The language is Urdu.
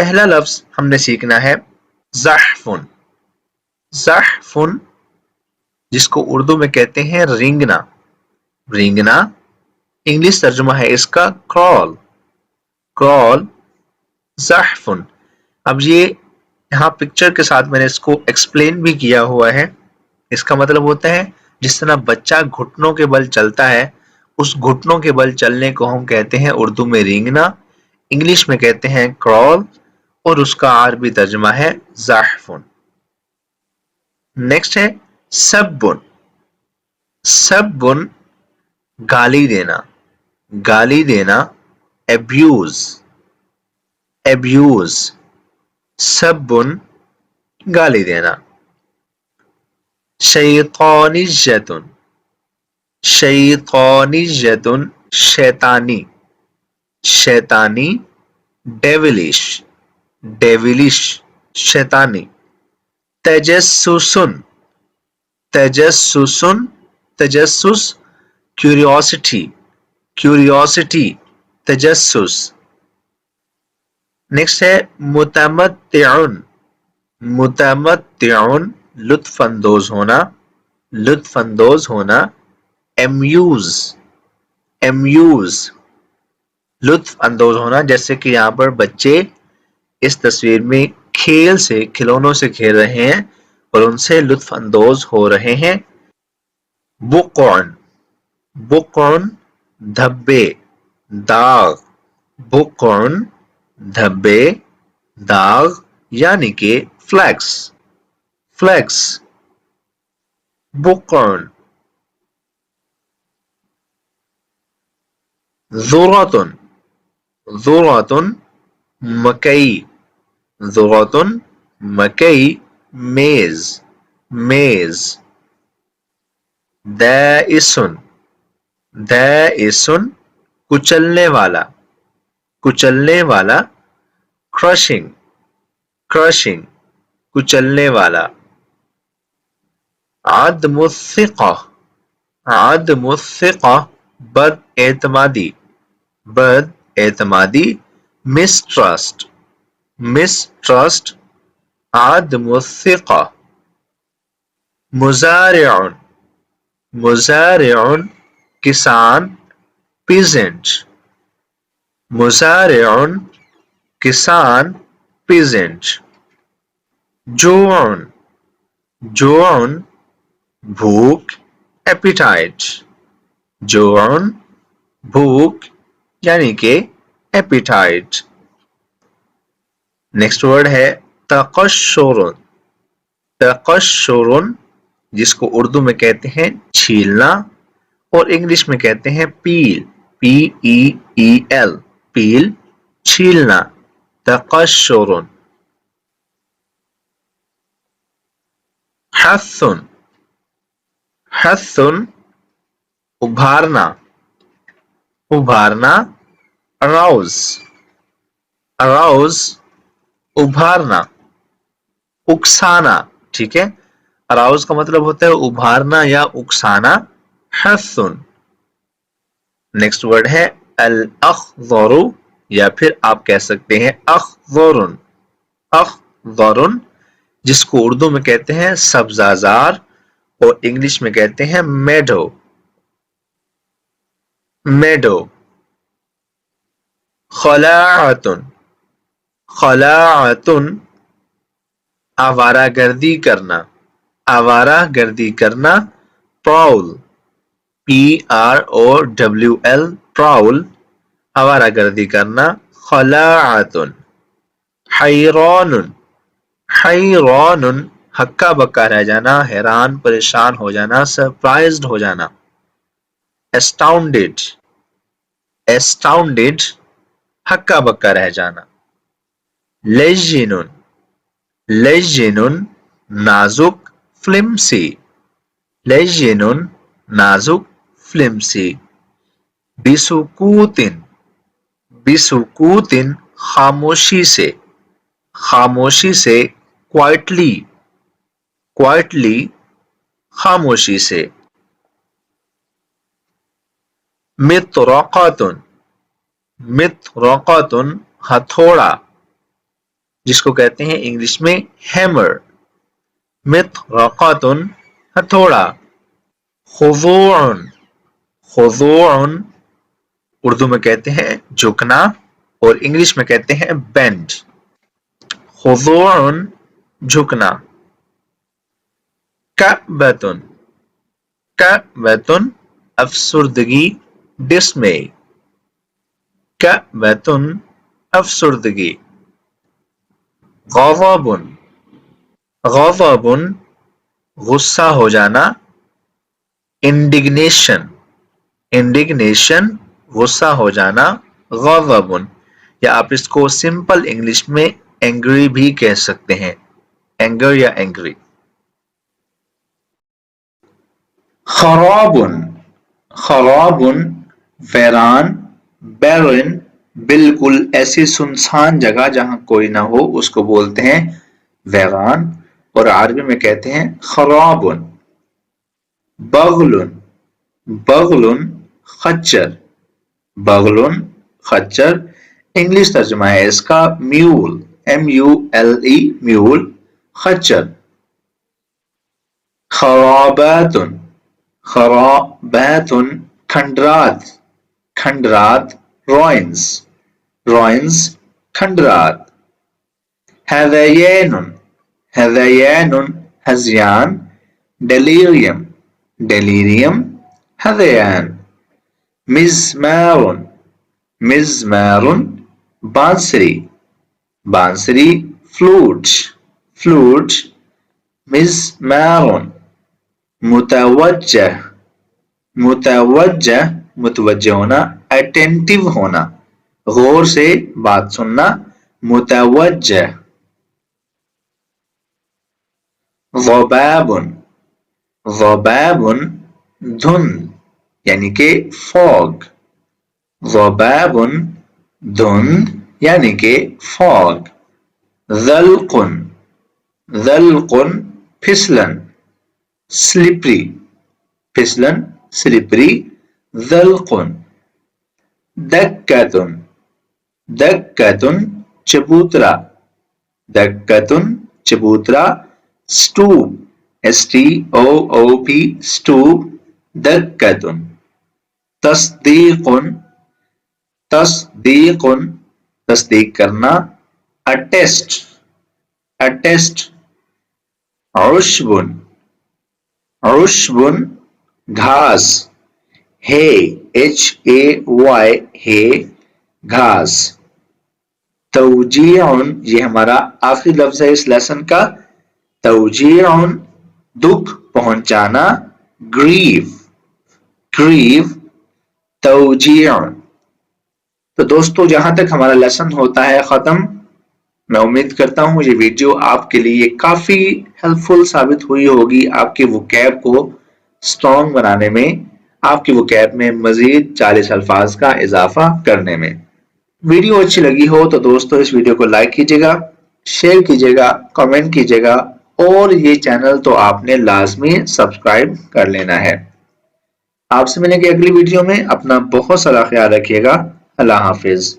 پہلا لفظ ہم نے سیکھنا ہے زحفن. زحفن جس کو اردو میں کہتے ہیں رینگنا. رینگنا انگلش ترجمہ ہے اس کا کرال. کرال زحفن. اب یہ یہاں پکچر کے ساتھ میں نے اس کو ایکسپلین بھی کیا ہوا ہے. اس کا مطلب ہوتا ہے جس طرح بچہ گھٹنوں کے بل چلتا ہے اس گھٹنوں کے بل چلنے کو ہم کہتے ہیں اردو میں رینگنا, انگلش میں کہتے ہیں کرال, اور اس کا عربی ترجمہ ہے زحفن. نیکسٹ ہے سبن. سبن گالی دینا. گالی دینا ابیوز. ابیوز سبن گالی دینا. شیطانیۃ. شیطانیۃ شیطانی. شیطانی ڈیولش. ڈیولش شیطانی. تجسسن. تجسسن تجسس کیوریوسٹی. کیوریوسٹی تجسس. نیکسٹ ہے متمتعن. متمتعن لطف اندوز ہونا. لطف اندوز ہونا. امیوز. امیوز لطف اندوز ہونا, جیسے کہ یہاں پر بچے اس تصویر میں کھیل سے کھلونوں سے کھیل رہے ہیں اور ان سے لطف اندوز ہو رہے ہیں. بقعن. بقعن دھبے داغ. بقعن دھبے داغ یعنی کہ فلیکس. فلیکس بقعن. ذرۃ. ذرۃ مکئی. ذرۃ مکئی میز. میز. دائس. دائس کچلنے والا. کچلنے والا. کرشنگ. کرشنگ کچلنے والا. عدم الثقہ. عدم الثقہ بد اعتمادی. بد اعتمادی. مسٹرسٹ. مسٹرسٹ عدم الثقہ. مزارع. مزارع کسان. پیزنٹ. مزارع کسان پیزنٹ. جوعن. جوعن بھوک. ایپیٹائٹ. جوعن بھوک یعنی کہ ایپیٹائٹ. نیکسٹ ورڈ ہے تقشر. تقشر جس کو اردو میں کہتے ہیں چھیلنا اور انگلش میں کہتے ہیں پیل. پی ای ای ایل پیل چھیلنا. تقشر. حث. حث ابھارنا. ابھارنا. اراؤز. اراؤز ابھارنا. اکسانا. ٹھیک ہے, اراؤز کا مطلب ہوتا ہے ابھارنا یا اکسانا. حث. نیکسٹ ورڈ ہے الاخضر یا پھر آپ کہہ سکتے ہیں اخضر. اخضر جس کو اردو میں کہتے ہیں سبزہ زار اور انگلش میں کہتے ہیں میڈو. میڈو. خلاعۃ. خلاعۃ آوارہ گردی کرنا. آوارہ گردی کرنا. Prowl. P R O W L prowl آوارہ گردی کرنا. خلاعۃ. حیران. حیران ہکا بکا رہ جانا, حیران پریشان ہو جانا, سرپرائزڈ ہو جانا. اسٹاؤنڈیڈ. اسٹاؤنڈیڈ ہکا بکا رہ جانا. لیجن. لیجن نازک فلمسی. لیجن نازک فلمسی. بسکوت. بسکوت خاموشی سے. خاموشی سے. کوائٹلی. کوائٹلی خاموشی سے. مطرقۃ. مطرقۃ ہتھوڑا. جس کو کہتے ہیں انگلش میں ہیمر. مطرقۃ ہتھوڑا. خضوع خضوع اردو میں کہتے ہیں جھکنا اور انگلش میں کہتے ہیں بینڈ. خضوع جھکنا. کعبۃ کعبۃ افسردگی ڈسمے. کعبۃ افسردگی. غضب غضب غصہ ہو جانا. انڈگنیشن انڈگنیشن غصہ ہو جانا. غضب یا آپ اس کو سمپل انگلش میں اینگری بھی کہہ سکتے ہیں. اینگر یا اینگری. خراب خراب ویران. بیرن بالکل ایسی سنسان جگہ جہاں کوئی نہ ہو اس کو بولتے ہیں ویران اور عربی میں کہتے ہیں خراب. بغل بغل خچر. بغل خچر. انگلش ترجمہ ہے اس کا میول. MULE میول خچر. خرابات خرابات کھنڈرات کھنڈرات. روئنز روئنز کھنڈرات. ہذیان ہذیان ہذیان. ڈیلیریم ڈیلیریم ہذیان. مزمار مزمار بانسری بانسری. Flute flute. مزمار. متوجہ متوجہ متوجہ ہونا اٹینٹیو ہونا غور سے بات سننا. متوجہ. ضباب ضباب دھند یعنی کہ فوگ. ضباب دھند یعنی کہ فوگ. ذلق ذلق پھسلن. سلپری پھسلن سلپری. ذلق. دکۃ دکۃ چبوترا. دکۃ چبوترا. Stoop STOOP stoop. دکۃ. تصدیق تصدیق تصدیق کرنا. Attest attest. عشب عشب گھاس. ہے HAY ہے گھاس. توجیع یہ ہمارا آخری لفظ ہے اس لیسن کا. توجیع دکھ پہنچانا. Grief grief. توجیع. تو دوستو جہاں تک ہمارا لیسن ہوتا ہے ختم. میں امید کرتا ہوں یہ ویڈیو آپ کے لیے کافی ہیلپ فل ثابت ہوئی ہوگی آپ کے وکیب کو اسٹرانگ بنانے میں, آپ کے وکیب میں مزید 40 الفاظ کا اضافہ کرنے میں. ویڈیو اچھی لگی ہو تو دوستو اس ویڈیو کو لائک کیجیے گا, شیئر کیجیے گا, کمنٹ کیجیے گا اور یہ چینل تو آپ نے لازمی سبسکرائب کر لینا ہے. آپ سے ملیں گے اگلی ویڈیو میں. اپنا بہت سارا خیال رکھیے گا. اللہ حافظ.